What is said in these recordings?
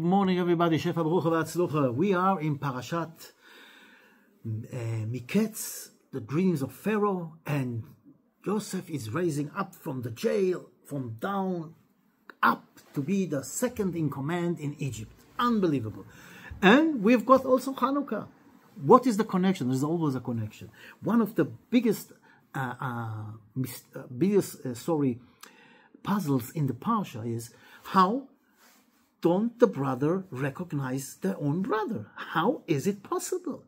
morning, everybody. Shefa Baruch V'Atzlucha. We are in parashat Miketz, the dreams of Pharaoh, and Joseph is raising up from the jail, from down up to be the second in command in Egypt. Unbelievable. And we've got also Hanukkah. What is the connection? There's always a connection. One of the biggest puzzles in the parsha is how don't the brother recognize their own brother? How is it possible?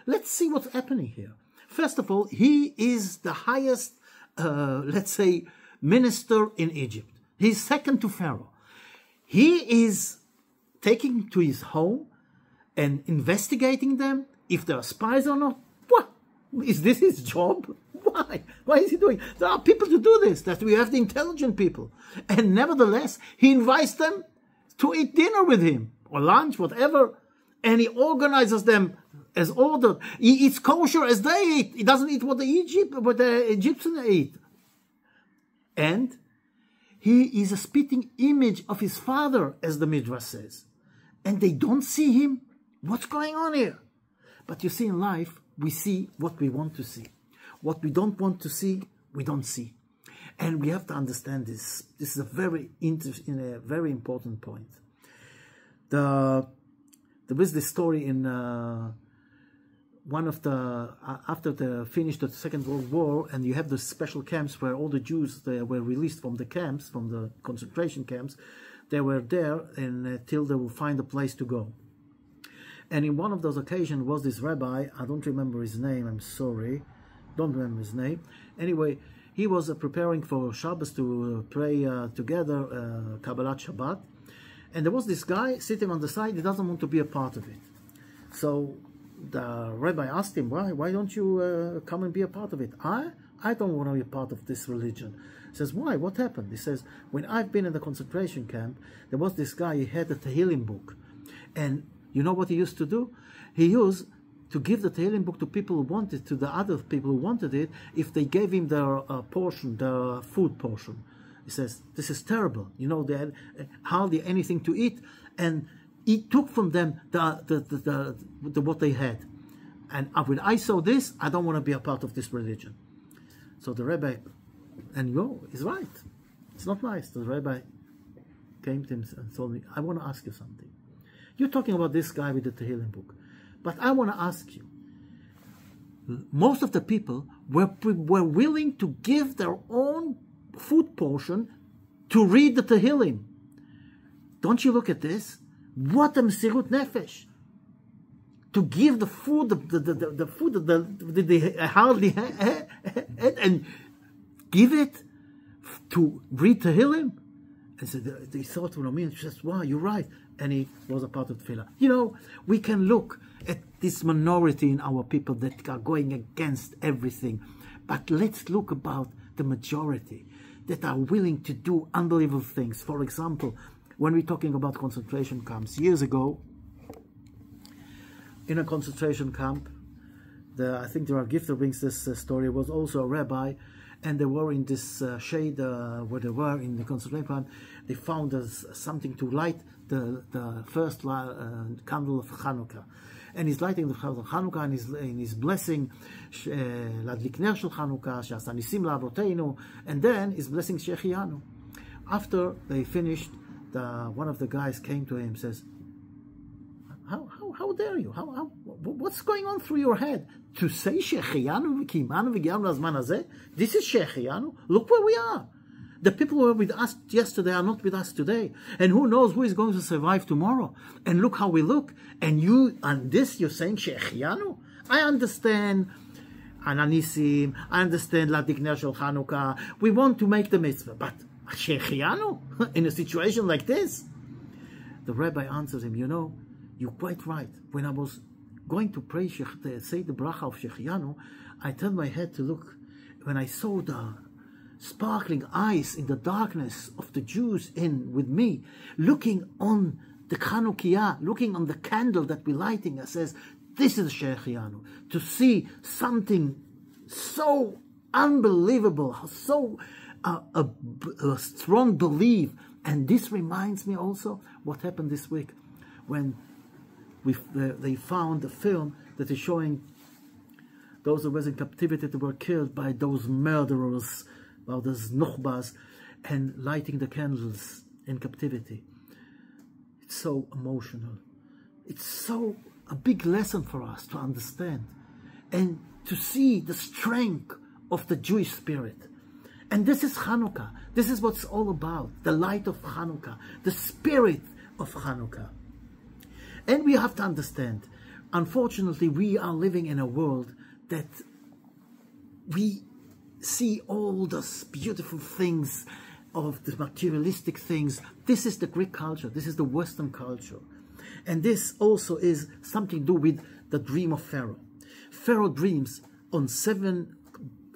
Let's see what's happening here. First of all, he is the highest, let's say, minister in Egypt. He's second to Pharaoh. He is taking to his home and investigating them, if they are spies or not. What? Is this his job? Why? Why is he doing? There are people to do this, that we have the intelligent people. And nevertheless, he invites them to eat dinner with him, or lunch, whatever, and he organizes them as ordered. He eats kosher as they eat. He doesn't eat what the Egyptians eat. And he is a spitting image of his father, as the Midrash says. And they don't see him. What's going on here? But you see, in life, we see what we want to see. What we don't want to see, we don't see. And we have to understand this. This is a very interesting, a very important point. There was this story in one of the, after they finished the Second World War, and you have the special camps where all the Jews they were released from the camps, from the concentration camps. They were there until they will find a place to go. And in one of those occasions was this rabbi, I don't remember his name, I'm sorry, don't remember his name. Anyway, he was preparing for Shabbos to pray together, Kabbalat Shabbat. And there was this guy sitting on the side, he doesn't want to be a part of it. So the rabbi asked him, why don't you come and be a part of it? I don't want to be a part of this religion. He says, why? What happened? He says, when I've been in the concentration camp, there was this guy, he had a Tehillim book. And you know what he used to do? He used to give the Tehillim book to people who wanted, to the other people who wanted it, if they gave him their portion, their food portion. He says, this is terrible. You know, they had hardly anything to eat, and he took from them what they had. And when I saw this, I don't want to be a part of this religion. So the rabbi, and he's right. It's not nice. The rabbi came to him and told me, I want to ask you something. You're talking about this guy with the Tehillim book. But I want to ask you, most of the people were willing to give their own food portion to read the Tehillim. Don't you look at this? What a Mesirut Nefesh. To give the food, the food that they hardly had, and give it to read Tehillim. And so they thought to me, and she says, wow, you're right. And he was a part of the Tefillah. You know, we can look at this minority in our people that are going against everything. But let's look about the majority that are willing to do unbelievable things. For example, when we're talking about concentration camps, years ago, in a concentration camp, I think the Rav Gifter brings this story, was also a rabbi, and they were in this shade where they were in the concentration camp. They found something to light the first candle of Hanukkah. And he's lighting the candle of Hanukkah, and he's blessing Ladlik Ner Shel Hanukkah, She'asa Nisim La'avoteinu, and then he's blessing Shechianu. After they finished, one of the guys came to him and says, how dare you? What's going on through your head? To say Shechianu v'kimanu v'giyanu l'zman hazeh? This is Shechianu? Look where we are. The people who were with us yesterday are not with us today. And who knows who is going to survive tomorrow. And look how we look. And you, on this, you're saying Shechianu? I understand Ananisim. I understand Ladlik Ner Shel Chanukah. We want to make the mitzvah. But Shechianu? In a situation like this? The rabbi answers him, you know, you're quite right. When I was going to pray, say the bracha of Shechianu, I turned my head to look. When I saw the sparkling eyes in the darkness of the Jews with me, looking on the Chanukiah, looking on the candle that we're lighting, I says, this is Shechianu. To see something so unbelievable, so a strong belief. And this reminds me also what happened this week. when they found a film that is showing those who were in captivity that were killed by those murderers, by those nukhbas, and lighting the candles in captivity. It's so emotional. It's so a big lesson for us to understand and to see the strength of the Jewish spirit. And this is Hanukkah. This is what it's all about. The light of Hanukkah. The spirit of Hanukkah. And we have to understand, unfortunately, we are living in a world that we see all those beautiful things of the materialistic things. This is the Greek culture. This is the Western culture. And this also is something to do with the dream of Pharaoh. Pharaoh dreams on 7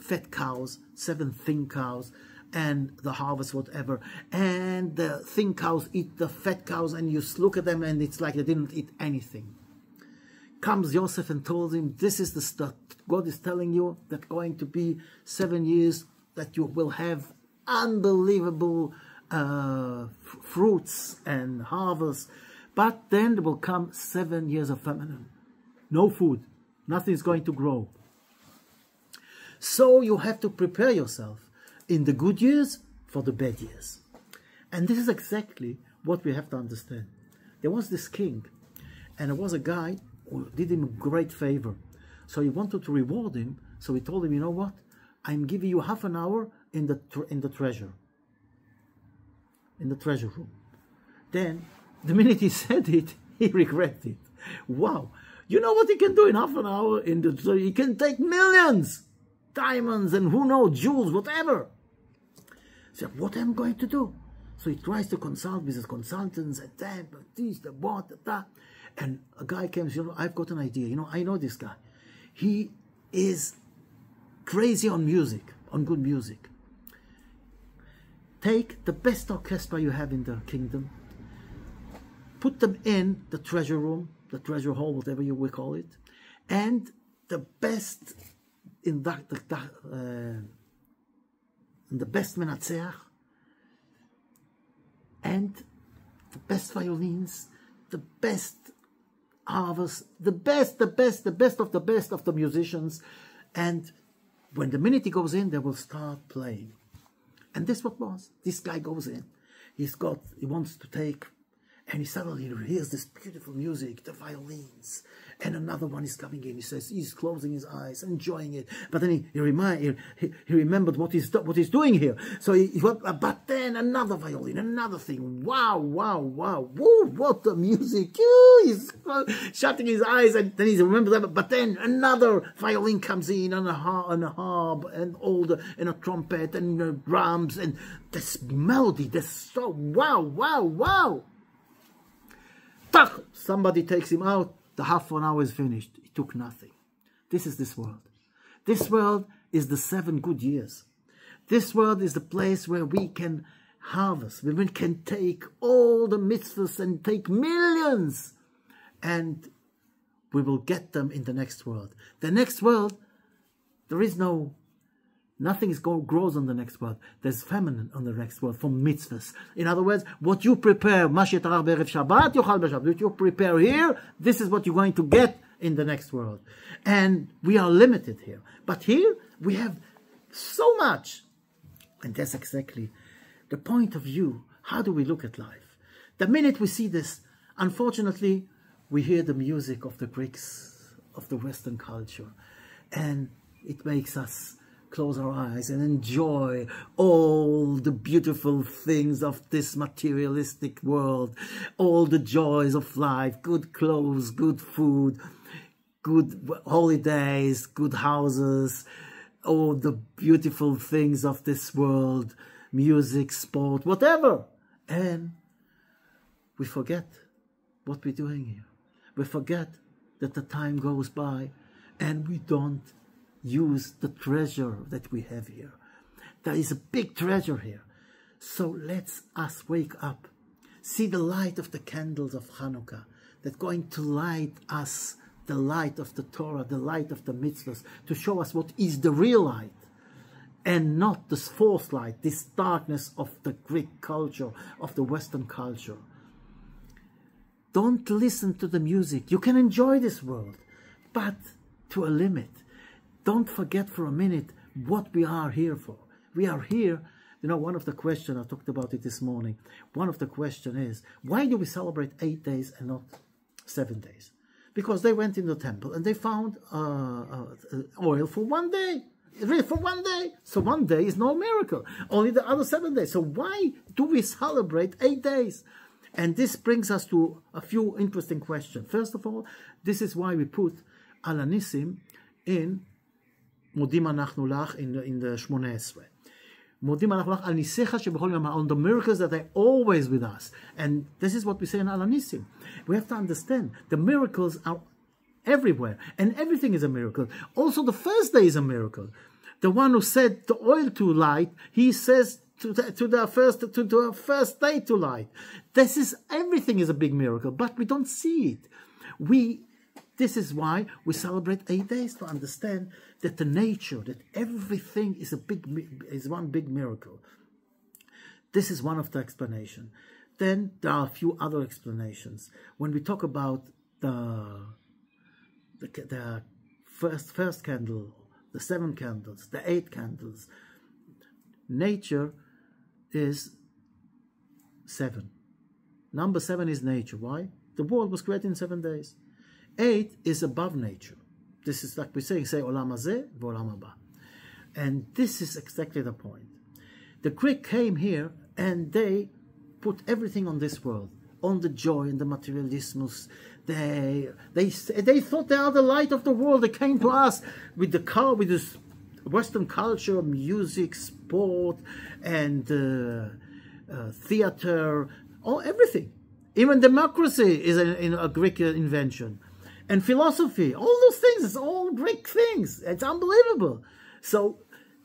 fat cows, 7 thin cows, and the harvest, whatever. And the thin cows eat the fat cows, and you look at them and it's like they didn't eat anything. Comes Joseph and told him, this is the stuff God is telling you, that going to be 7 years that you will have unbelievable fruits and harvest. But then there will come 7 years of famine. No food. Nothing is going to grow. So you have to prepare yourself in the good years for the bad years. And this is exactly what we have to understand. There was this king, and there was a guy who did him a great favor. So he wanted to reward him. So he told him, you know what? I'm giving you half an hour in the treasure room. Then, the minute he said it, he regretted it. Wow. You know what he can do in half an hour? He can take millions, diamonds, and who knows, jewels, whatever. So what am I going to do? So he tries to consult with his consultants, and that, this, the what, that. And a guy comes, you know, I've got an idea. You know, I know this guy. He is crazy on music, on good music. Take the best orchestra you have in the kingdom, put them in the treasure room, the treasure hall, whatever you will call it, and the best in the best menatzeach, and the best violins, the best harvest, the best of the musicians. And when the minute he goes in, they will start playing. And this what was. This guy goes in. He wants to take, and he suddenly hears this beautiful music, the violins. And another one is coming in. He says he's closing his eyes, enjoying it. But then he remembered what he's doing here. So but then another violin, another thing. Wow, wow, wow. Woo, what the music. He's shutting his eyes, and then he remembers that. But then another violin comes in, and a harp, and and a trumpet, and drums, and this melody. This so wow, wow, wow. Somebody takes him out. The half an hour is finished. It took nothing. This is this world. This world is the 7 good years. This world is the place where we can harvest, where we can take all the mitzvahs and take millions. And we will get them in the next world. The next world, there is nothing grows on the next world. There's famine on the next world from mitzvahs. In other words, what you prepare, what you prepare here, this is what you're going to get in the next world. And we are limited here. But here, we have so much. And that's exactly the point of view. How do we look at life? The minute we see this, unfortunately, we hear the music of the Greeks, of the Western culture. And it makes us close our eyes and enjoy all the beautiful things of this materialistic world, all the joys of life, good clothes, good food, good holidays, good houses, all the beautiful things of this world, music, sport, whatever. And we forget what we're doing here. We forget that the time goes by and we don't use the treasure that we have here. There is a big treasure here. So let's us wake up. See the light of the candles of Hanukkah that's going to light us, the light of the Torah, the light of the mitzvahs, to show us what is the real light and not this false light, this darkness of the Greek culture, of the Western culture. Don't listen to the music. You can enjoy this world, but to a limit. Don't forget for a minute what we are here for. We are here. You know, one of the questions, I talked about it this morning, one of the questions is, why do we celebrate 8 days and not 7 days? Because they went in the temple and they found oil for 1 day. Really, for 1 day. So 1 day is no miracle. Only the other 7 days. So why do we celebrate 8 days? And this brings us to a few interesting questions. First of all, this is why we put Al Hanissim in Modim Anachnu Lach in the Shmoneh Esrei. Modim Anachnu Lach Al Nisecha Shebechol Yom HaOlam, on the miracles that are always with us. And this is what we say in Al Hanissim. We have to understand the miracles are everywhere, and everything is a miracle. Also, the first day is a miracle. The one who set the oil to light, he says to the first day to light. Everything is a big miracle, but we don't see it. This is why we celebrate 8 days, to understand that the nature, that everything is one big miracle. This is one of the explanations. Then there are a few other explanations. When we talk about the first candle, the 7 candles, the 8 candles, nature is 7. Number 7 is nature. Why? The world was created in 7 days. 8 is above nature. This is like we say Olam Hazeh v'Olam Haba. And this is exactly the point. The Greek came here and they put everything on this world, on the joy and the materialismus. They thought they are the light of the world. They came to us with this Western culture, music, sport, and theater, everything. Even democracy is a Greek invention. And philosophy, all those things, it's all Greek things. It's unbelievable. So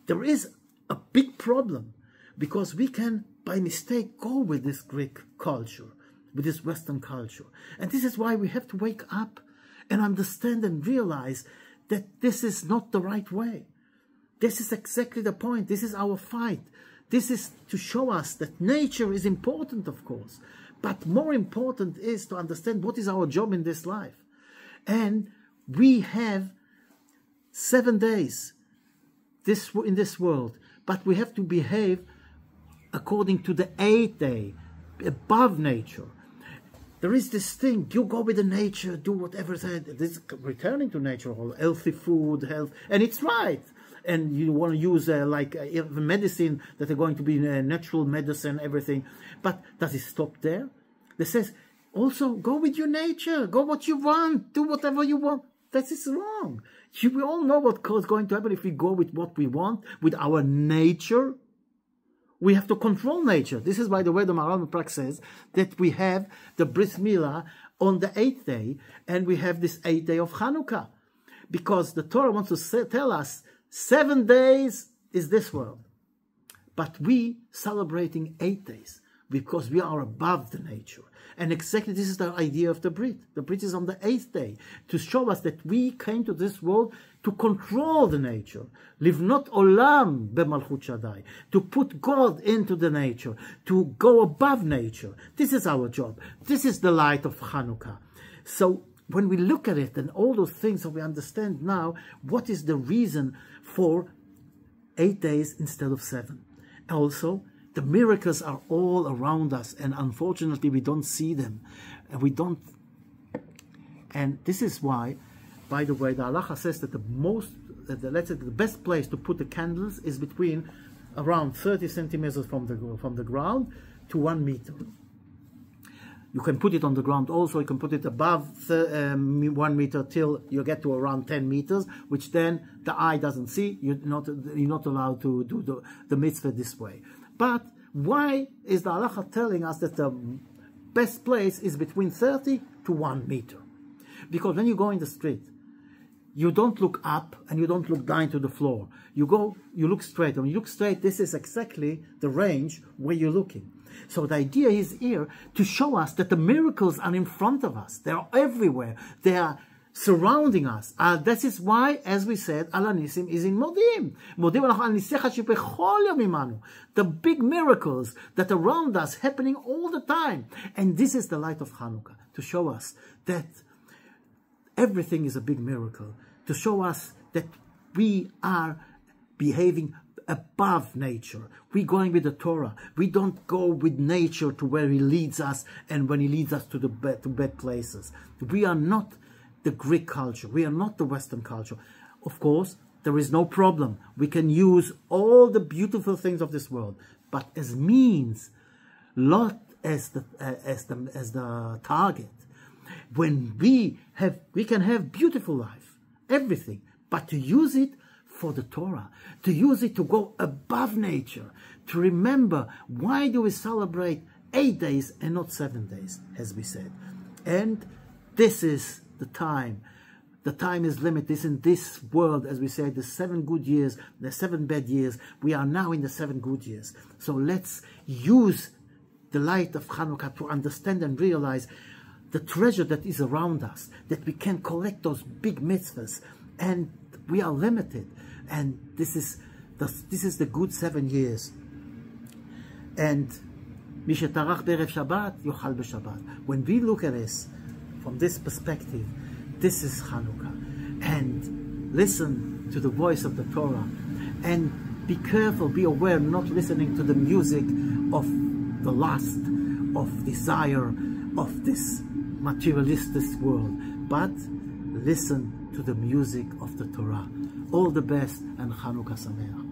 there is a big problem because we can, by mistake, go with this Greek culture, with this Western culture. And this is why we have to wake up and understand and realize that this is not the right way. This is exactly the point. This is our fight. This is to show us that nature is important, of course. But more important is to understand what is our job in this life. And we have 7 days in this world, but we have to behave according to the 8th day, above nature. There is this thing, you go with the nature, do whatever, this returning to nature, all healthy food, health, and it's right. And you want to use medicine that are going to be natural medicine, everything. But does it stop there? It says, also go with your nature, go what you want, do whatever you want. That is wrong. We all know what is going to happen if we go with what we want, with our nature. We have to control nature. This is, by the way, the Maharal Prak says that we have the Brit Milah on the 8th day, and we have this 8th day of Hanukkah. Because the Torah wants to tell us 7 days is this world. But we celebrating 8 days because we are above the nature. And exactly this is the idea of the Brit. The Brit is on the 8th day to show us that we came to this world to control the nature. Livnot olam b'malchut Shaddai. To put God into the nature. To go above nature. This is our job. This is the light of Hanukkah. So when we look at it and all those things that we understand now, what is the reason for 8 days instead of 7? Also, the miracles are all around us, and unfortunately we don't see them. And this is why, by the way, the halacha says that the best place to put the candles is between around 30 centimeters from the ground to 1 meter. You can put it on the ground also. You can put it above 1 meter till you get to around 10 meters, which then the eye doesn't see. You're not allowed to do the mitzvah this way. But why is the halacha telling us that the best place is between 30 to 1 meter? Because when you go in the street, you don't look up and you don't look down to the floor. You look straight. When you look straight, this is exactly the range where you're looking. So the idea is here to show us that the miracles are in front of us. They are everywhere. They are surrounding us. That is why, as we said, Al Nisim is in Modim. The big miracles that are around us, happening all the time. And this is the light of Hanukkah, to show us that everything is a big miracle, to show us that we are behaving above nature. We're going with the Torah. We don't go with nature to where he leads us, and when he leads us to bad places. We are not the Greek culture. We are not the Western culture. Of course, there is no problem. We can use all the beautiful things of this world, but as means, not as the target. When we can have beautiful life, everything, but to use it for the Torah, to use it to go above nature, to remember, why do we celebrate 8 days and not 7 days, as we said? And this is the time. The time is limited. In this world, as we said, the 7 good years, the 7 bad years. We are now in the 7 good years. So let's use the light of Hanukkah to understand and realize the treasure that is around us, that we can collect those big mitzvahs, and we are limited. And this is the good 7 years. And when we look at this from this perspective, this is Hanukkah. And listen to the voice of the Torah. And be careful, be aware, not listening to the music of the lust, of desire, of this materialistic world, but listen to the music of the Torah. All the best, and Hanukkah Sameach.